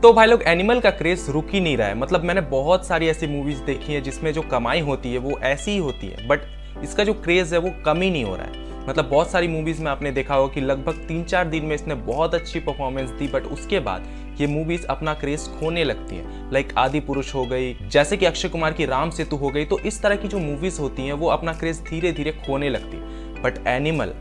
तो भाई लोग एनिमल का क्रेज रुक ही नहीं रहा है। मतलब मैंने बहुत सारी ऐसी मूवीज देखी है जिसमें जो कमाई होती है वो ऐसी ही होती है, बट इसका जो क्रेज है वो कम ही नहीं हो रहा है। मतलब बहुत सारी मूवीज में आपने देखा होगा कि लगभग 3-4 दिन में इसने बहुत अच्छी परफॉर्मेंस दी, बट उसके बाद ये मूवीज अपना क्रेज खोने लगती हैं। लाइक आदि पुरुष हो गई, जैसे कि अक्षय कुमार की राम सेतु हो गई। तो इस तरह की जो मूवीज होती हैं वो अपना क्रेज धीरे धीरे खोने लगती है। बट एनिमल,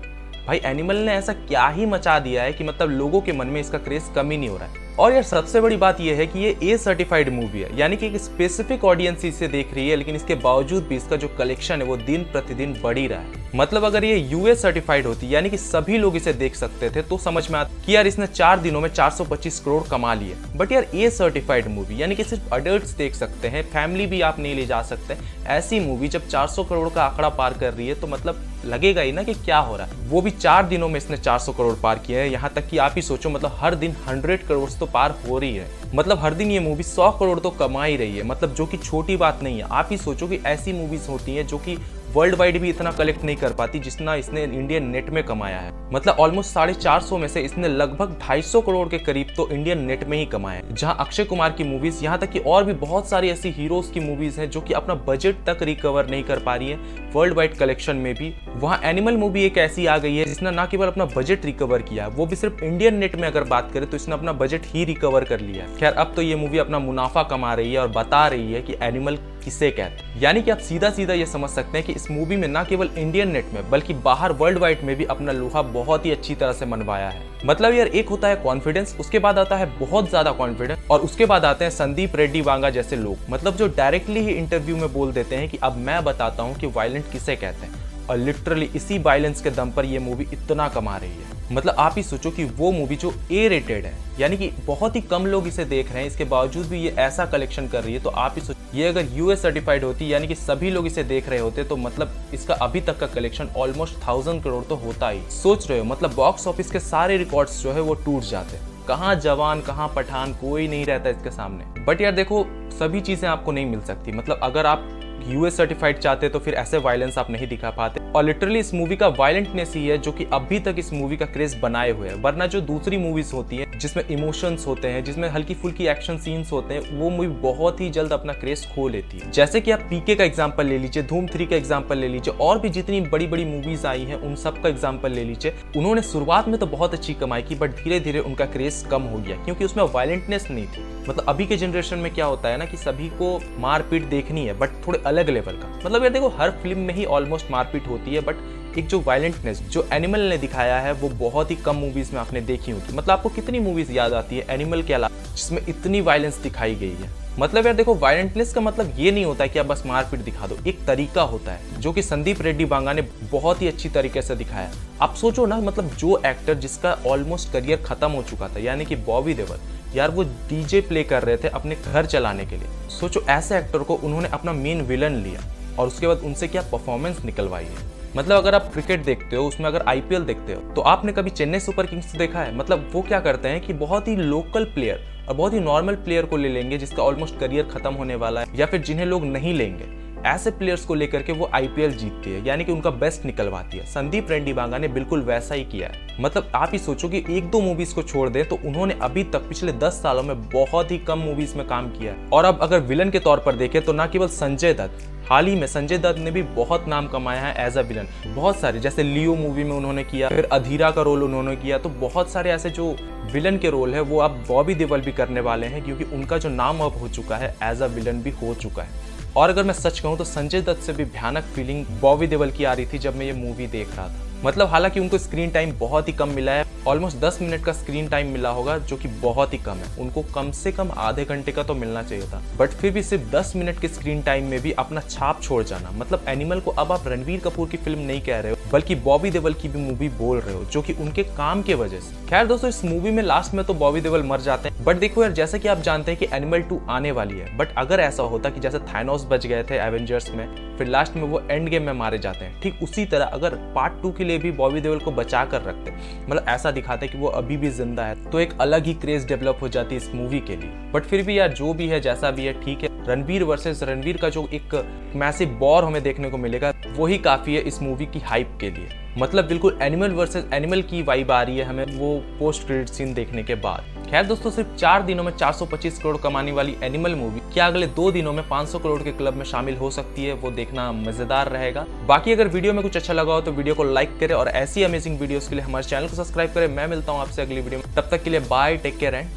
भाई एनिमल ने ऐसा क्या ही मचा दिया है कि मतलब लोगों के मन में इसका क्रेज कम ही नहीं हो रहा है। और यार सबसे बड़ी बात यह है कि ये ए सर्टिफाइड मूवी है, यानी कि एक स्पेसिफिक ऑडियंस इसे देख रही है, लेकिन इसके बावजूद भी इसका जो कलेक्शन है वो दिन प्रतिदिन बढ़ ही रहा है। मतलब अगर ये यूएस सर्टिफाइड होती, यानी कि सभी लोग इसे देख सकते थे, तो समझ में आता कि यार इसने 4 दिनों में 425 करोड़ कमा लिए। बट यार ए सर्टिफाइड मूवी, यानी कि सिर्फ अडल्ट्स देख सकते हैं, फैमिली भी आप नहीं ले जा सकते, ऐसी मूवी जब 400 करोड़ का आंकड़ा पार कर रही है तो मतलब लगेगा ही ना कि क्या हो रहा है। वो भी 4 दिनों में इसने 400 करोड़ पार किया है। यहाँ तक कि आप ही सोचो, मतलब हर दिन 100 करोड़ तो पार हो रही है। मतलब हर दिन ये मूवी 100 करोड़ तो कमा ही रही है, मतलब जो कि छोटी बात नहीं है। आप ही सोचो कि ऐसी मूवीज होती हैं जो कि वर्ल्ड वाइड भी इतना कलेक्ट नहीं कर पाती जितना इसने इंडियन नेट में कमाया है। मतलब ऑलमोस्ट 450 में से इसने लगभग 250 करोड़ के करीब तो इंडियन नेट में ही कमाया है। जहां अक्षय कुमार की मूवीज, यहाँ तक कि और भी बहुत सारी ऐसी हीरोज की मूवीज हैं जो कि अपना बजट तक रिकवर नहीं कर पा रही है वर्ल्ड वाइड कलेक्शन में भी, वहां एनिमल मूवी एक ऐसी आ गई है जिसने ना केवल अपना बजट रिकवर किया, वो भी सिर्फ इंडियन नेट में अगर बात करें तो इसने अपना बजट ही रिकवर कर लिया। खैर अब तो ये मूवी अपना मुनाफा कमा रही है और बता रही है कि एनिमल किसे कहते हैं। यानी कि आप सीधा सीधा ये समझ सकते हैं कि इस मूवी में ना केवल इंडियन नेट में बल्कि बाहर वर्ल्ड वाइड में भी अपना लोहा बहुत ही अच्छी तरह से मनवाया है। मतलब यार एक होता है कॉन्फिडेंस, उसके बाद आता है बहुत ज्यादा कॉन्फिडेंस, और उसके बाद आते हैं संदीप रेड्डी वांगा जैसे लोग, मतलब जो डायरेक्टली ही इंटरव्यू में बोल देते हैं कि अब मैं बताता हूँ कि वायलेंट किसे कहते हैं। और लिटरली इसी वायलेंस के दम पर ये मूवी इतना कमा रही है। मतलब आप ही सोचो कि वो मूवी जो ए रेटेड है, यानी कि बहुत ही कम लोग इसे देख रहे हैं, इसके बावजूद भी ये ऐसा कलेक्शन कर रही है। तो आप ही सोचो ये अगर यूएस सर्टिफाइड होती, यानी कि सभी लोग इसे देख रहे होते, तो मतलब इसका अभी तक का कलेक्शन ऑलमोस्ट 1000 करोड़ तो होता ही। सोच रहे हो, मतलब बॉक्स ऑफिस के सारे रिकॉर्ड्स जो है वो टूट जाते हैं। कहाँ जवान कहाँ पठान, कोई नहीं रहता इसके सामने। बट यार देखो, सभी चीजें आपको नहीं मिल सकती। मतलब अगर आप यूएस सर्टिफाइड चाहते तो फिर ऐसे वायलेंस आप नहीं दिखा पाते। और लिटरली इस मूवी का वायलेंटनेस ही है जो कि अभी तक इस मूवी का क्रेज बनाए हुए है। वरना जो दूसरी मूवीज होती है जिसमें इमोशंस होते हैं, जिसमें हल्की फुल्की एक्शन सीन्स होते हैं, वो मूवी बहुत ही जल्द अपना क्रेज खो लेती है। जैसे कि आप पीके का एग्जांपल ले लीजिए, धूम 3 का एग्जांपल ले लीजिए, और भी जितनी बड़ी बड़ी मूवीज आई हैं उन सब का एग्जांपल ले लीजिए। उन्होंने शुरुआत में तो बहुत अच्छी कमाई की, बट धीरे धीरे उनका क्रेज कम हो गया क्योंकि उसमें वायलेंटनेस नहीं थी। मतलब अभी के जनरेशन में क्या होता है ना कि सभी को मारपीट देखनी है, बट थोड़े अलग लेवल का। मतलब ये देखो, हर फिल्म में ही ऑलमोस्ट मारपीट होती है, बट एक जो वायलेंटनेस जो एनिमल ने दिखाया है वो बहुत ही कम मूवीज में आपने देखी होगी। मतलब आपको कितनी मूवीज याद आती है एनिमल के अलावा जिसमें इतनी वायलेंस दिखाई गई है। मतलब यार देखो, वायलेंटनेस का मतलब ये नहीं होता है कि आप बस मारपीट दिखा दो, एक तरीका होता है जो कि संदीप रेड्डी वांगा ने बहुत ही अच्छी तरीके से दिखाया। आप सोचो ना, मतलब जो एक्टर जिसका ऑलमोस्ट करियर खत्म हो चुका था, यानी कि बॉबी देओल, यार वो डीजे प्ले कर रहे थे अपने घर चलाने के लिए। सोचो ऐसे एक्टर को उन्होंने अपना मेन विलन लिया और उसके बाद उनसे क्या परफॉर्मेंस निकलवाई है। मतलब अगर आप क्रिकेट देखते हो, उसमें अगर आईपीएल देखते हो, तो आपने कभी चेन्नई सुपर किंग्स देखा है? मतलब वो क्या करते हैं कि बहुत ही लोकल प्लेयर और बहुत ही नॉर्मल प्लेयर को ले लेंगे जिसका ऑलमोस्ट करियर खत्म होने वाला है, या फिर जिन्हें लोग नहीं लेंगे, ऐसे प्लेयर्स को लेकर के वो आईपीएल जीतती है, यानी कि उनका बेस्ट निकलवाती है। संदीप रेड्डी वांगा ने बिल्कुल वैसा ही किया है। मतलब आप ही सोचो कि 1-2 मूवीज को छोड़ दें तो उन्होंने अभी तक पिछले 10 सालों में बहुत ही कम मूवीज में काम किया है। और अब अगर विलन के तौर पर देखें तो ना केवल संजय दत्त, हाल ही में संजय दत्त ने भी बहुत नाम कमाया है एज अ विलन। बहुत सारे, जैसे लियो मूवी में उन्होंने किया, फिर अधीरा का रोल उन्होंने किया। तो बहुत सारे ऐसे जो विलन के रोल है वो अब बॉबी देओल भी करने वाले हैं, क्योंकि उनका जो नाम अब हो चुका है, एज अ विलन भी हो चुका है। और अगर मैं सच कहूँ तो संजय दत्त से भी भयानक फीलिंग बॉबी देओल की आ रही थी जब मैं ये मूवी देख रहा था। मतलब हालांकि उनको स्क्रीन टाइम बहुत ही कम मिला है, ऑलमोस्ट 10 मिनट का स्क्रीन टाइम मिला होगा, जो कि बहुत ही कम है। उनको कम से कम आधे घंटे का तो मिलना चाहिए था, बट फिर भी सिर्फ 10 मिनट के स्क्रीन टाइम में भी अपना छाप छोड़ जाना। मतलब एनिमल को अब आप रणवीर कपूर की फिल्म नहीं कह रहे हो, बल्कि बॉबी देओल की भी मूवी बोल रहे हो, जो कि उनके काम के वजह से। खैर दोस्तों, इस मूवी में लास्ट में तो बॉबी देओल मर जाते हैं, बट देखो यार, जैसे कि आप जानते हैं कि एनिमल 2 आने वाली है, बट अगर ऐसा होता कि जैसे थानोस बच गए थे एवेंजर्स में, फिर लास्ट में वो एंड गेम में मारे जाते हैं, ठीक उसी तरह अगर पार्ट 2 के लिए भी बॉबी देओल को बचा कर रखते, मतलब ऐसा दिखाते कि वो अभी भी जिंदा है, तो एक अलग ही क्रेज डेवलप हो जाती है इस मूवी के लिए। बट फिर भी यार, जो भी है जैसा भी है, ठीक है। रणवीर वर्सेस रणवीर का जो एक मैसिव वॉर हमें देखने को मिलेगा, वही काफी है इस मूवी की हाइप के लिए। मतलब बिल्कुल एनिमल वर्सेस एनिमल की वाइब आ रही है हमें वो पोस्ट क्रेडिट सीन देखने के बाद। खैर दोस्तों, सिर्फ 4 दिनों में 425 करोड़ कमाने वाली एनिमल मूवी क्या अगले 2 दिनों में 500 करोड़ के क्लब में शामिल हो सकती है, वो देखना मजेदार रहेगा। बाकी अगर वीडियो में कुछ अच्छा लगा हो तो वीडियो को लाइक करें और ऐसी अमेजिंग वीडियोस के लिए हमारे चैनल को सब्सक्राइब करें। मैं मिलता हूं आपसे अगली वीडियो में, तब तक के लिए बाय, टेक केयर एंड